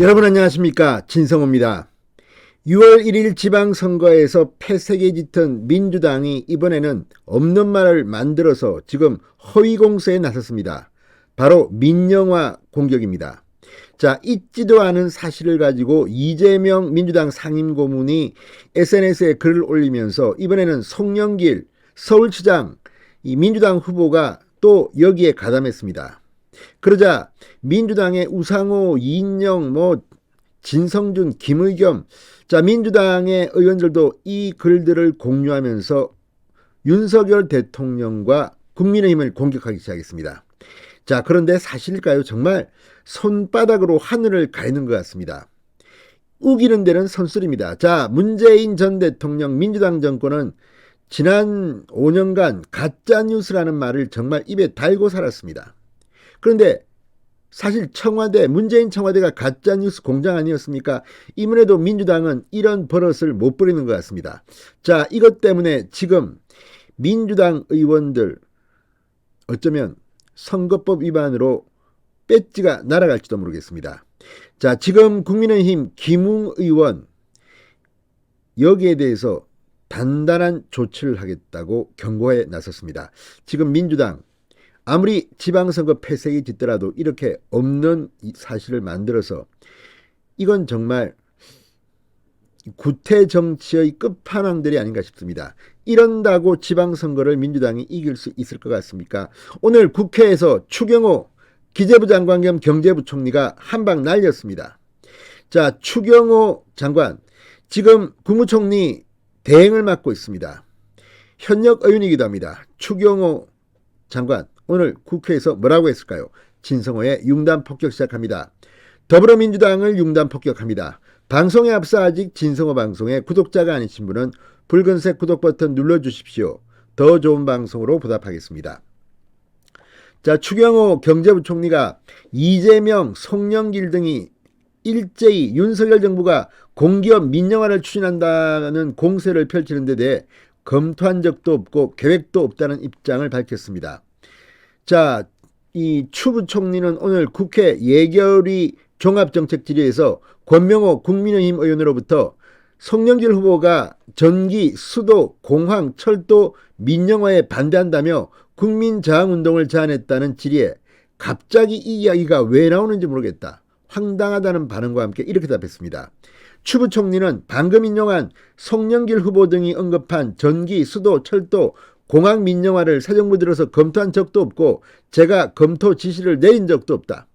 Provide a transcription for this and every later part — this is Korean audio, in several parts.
여러분 안녕하십니까, 진성호입니다. 6월 1일 지방선거에서 패색이 짙은 민주당이 이번에는 없는 말을 만들어서 지금 허위공세에 나섰습니다. 바로 민영화 공격입니다. 자, 있지도 않은 사실을 가지고 이재명 민주당 상임고문이 SNS에 글을 올리면서 이번에는 송영길 서울시장 이 민주당 후보가 또 여기에 가담했습니다. 그러자 민주당의 우상호, 이인영, 진성준, 김의겸, 자, 민주당의 의원들도 이 글들을 공유하면서 윤석열 대통령과 국민의힘을 공격하기 시작했습니다. 자, 그런데 사실일까요? 정말 손바닥으로 하늘을 가리는 것 같습니다. 우기는 데는 선술입니다. 자, 문재인 전 대통령 민주당 정권은 지난 5년간 가짜뉴스라는 말을 정말 입에 달고 살았습니다. 그런데 사실 문재인 청와대가 가짜뉴스 공장 아니었습니까? 이번에도 민주당은 이런 버릇을 못 부리는 것 같습니다. 자, 이것 때문에 지금 민주당 의원들 어쩌면 선거법 위반으로 배지가 날아갈지도 모르겠습니다. 자, 지금 국민의힘 김웅 의원 여기에 대해서 단단한 조치를 하겠다고 경고에 나섰습니다. 지금 민주당 아무리 지방선거 패색이 짙더라도 이렇게 없는 사실을 만들어서 이건 정말 구태 정치의 끝판왕들이 아닌가 싶습니다. 이런다고 지방선거를 민주당이 이길 수 있을 것 같습니까? 오늘 국회에서 추경호 기재부 장관 겸 경제부총리가 한 방 날렸습니다. 자, 추경호 장관 지금 국무총리 대행을 맡고 있습니다. 현역 의원이기도 합니다. 추경호 장관 오늘 국회에서 뭐라고 했을까요? 진성호의 융단 폭격 시작합니다. 더불어민주당을 융단 폭격합니다. 방송에 앞서 아직 진성호 방송에 구독자가 아니신 분은 붉은색 구독 버튼 눌러주십시오. 더 좋은 방송으로 보답하겠습니다. 자, 추경호 경제부총리가 이재명, 송영길 등이 일제히 윤석열 정부가 공기업 민영화를 추진한다는 공세를 펼치는 데 대해 검토한 적도 없고 계획도 없다는 입장을 밝혔습니다. 자, 이 추 부총리는 오늘 국회 예결위 종합정책질의에서 권명호 국민의힘 의원으로부터 송영길 후보가 전기, 수도, 공항, 철도 민영화에 반대한다며 국민저항운동을 제안했다는 질의에 갑자기 이 이야기가 왜 나오는지 모르겠다. 황당하다는 반응과 함께 이렇게 답했습니다. 추 부총리는 방금 인용한 송영길 후보 등이 언급한 전기, 수도, 철도, 공항 민영화를 새 정부 들어서 검토한 적도 없고 제가 검토 지시를 내린 적도 없다.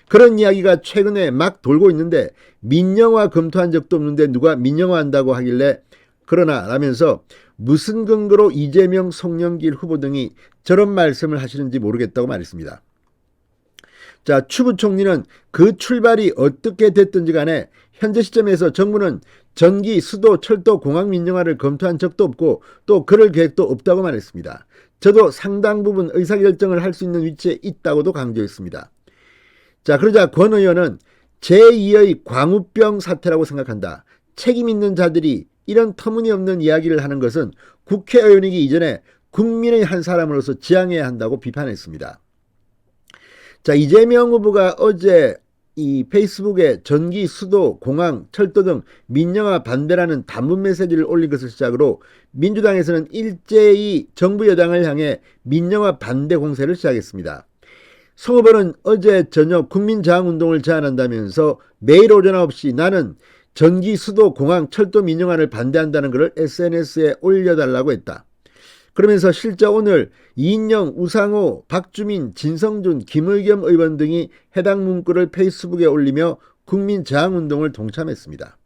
그런 이야기가 최근에 막 돌고 있는데 민영화 검토한 적도 없는데 누가 민영화 한다고 하길래 그러나 라면서 무슨 근거로 이재명, 송영길 후보 등이 저런 말씀을 하시는지 모르겠다고 말했습니다. 자, 추 부총리는 그 출발이 어떻게 됐든지 간에 현재 시점에서 정부는 전기, 수도, 철도, 공항 민영화를 검토한 적도 없고 또 그럴 계획도 없다고 말했습니다. 저도 상당 부분 의사결정을 할 수 있는 위치에 있다고도 강조했습니다. 자, 그러자 권 의원은 제2의 광우병 사태라고 생각한다. 책임 있는 자들이 이런 터무니없는 이야기를 하는 것은 국회의원이기 이전에 국민의 한 사람으로서 지양해야 한다고 비판했습니다. 자, 이재명 후보가 어제 이 페이스북에 전기, 수도, 공항, 철도 등 민영화 반대라는 단문 메시지를 올린 것을 시작으로 민주당에서는 일제히 정부 여당을 향해 민영화 반대 공세를 시작했습니다. 송 후보는 어제 저녁 국민저항운동을 제안한다면서 매일 오전 9시 나는 전기, 수도, 공항, 철도 민영화를 반대한다는 것을 SNS에 올려달라고 했다. 그러면서 실제 오늘 이인영, 우상호, 박주민, 진성준, 김의겸 의원 등이 해당 문구를 페이스북에 올리며 국민저항운동을 동참했습니다.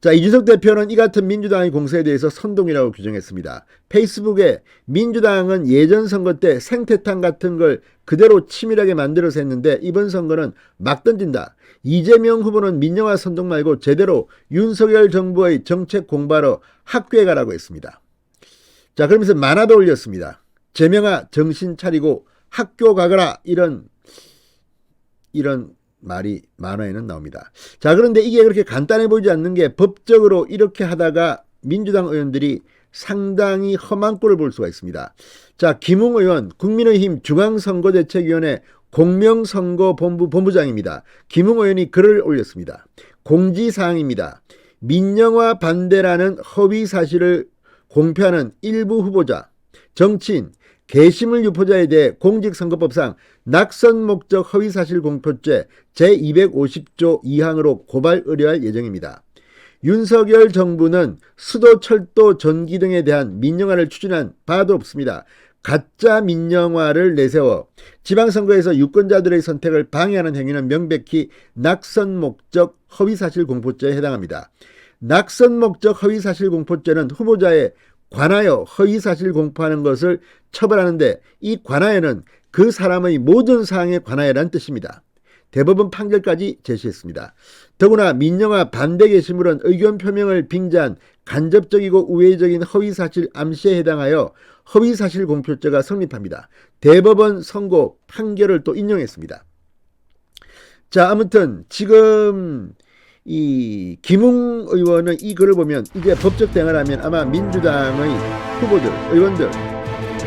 자, 이준석 대표는 이 같은 민주당의 공세에 대해서 선동이라고 규정했습니다. 페이스북에 민주당은 예전 선거 때 생태탕 같은 걸 그대로 치밀하게 만들어서 했는데 이번 선거는 막 던진다. 이재명 후보는 민영화 선동 말고 제대로 윤석열 정부의 정책 공부하러 학교에 가라고 했습니다. 자, 그러면서 만화도 올렸습니다. 재명아 정신 차리고 학교 가거라 이런 말이 만화에는 나옵니다. 자, 그런데 이게 그렇게 간단해 보이지 않는 게 법적으로 이렇게 하다가 민주당 의원들이 상당히 험한 꼴을 볼 수가 있습니다. 자, 김웅 의원 국민의힘 중앙선거대책위원회 공명선거본부 본부장입니다. 김웅 의원이 글을 올렸습니다. 공지사항입니다. 민영화 반대라는 허위 사실을 공표하는 일부 후보자, 정치인, 게시물 유포자에 대해 공직선거법상 낙선 목적 허위사실 공표죄 제250조 2항으로 고발 의뢰할 예정입니다. 윤석열 정부는 수도, 철도, 전기 등에 대한 민영화를 추진한 바도 없습니다. 가짜 민영화를 내세워 지방선거에서 유권자들의 선택을 방해하는 행위는 명백히 낙선 목적 허위사실 공표죄에 해당합니다. 낙선 목적 허위사실 공표죄는 후보자에 관하여 허위사실 공표하는 것을 처벌하는데, 이 관하여는 그 사람의 모든 사항에 관하여라는 뜻입니다. 대법원 판결까지 제시했습니다. 더구나 민영화 반대 게시물은 의견 표명을 빙자한 간접적이고 우회적인 허위사실 암시에 해당하여 허위사실 공표죄가 성립합니다. 대법원 선고 판결을 또 인용했습니다. 자, 아무튼 지금 이 김웅 의원은 이 글을 보면 이제 법적 대응을 하면 아마 민주당의 후보들, 의원들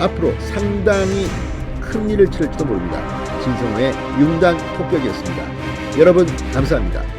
앞으로 상당히 큰 일을 치를지도 모릅니다. 진성호의 융단 폭격이었습니다. 여러분 감사합니다.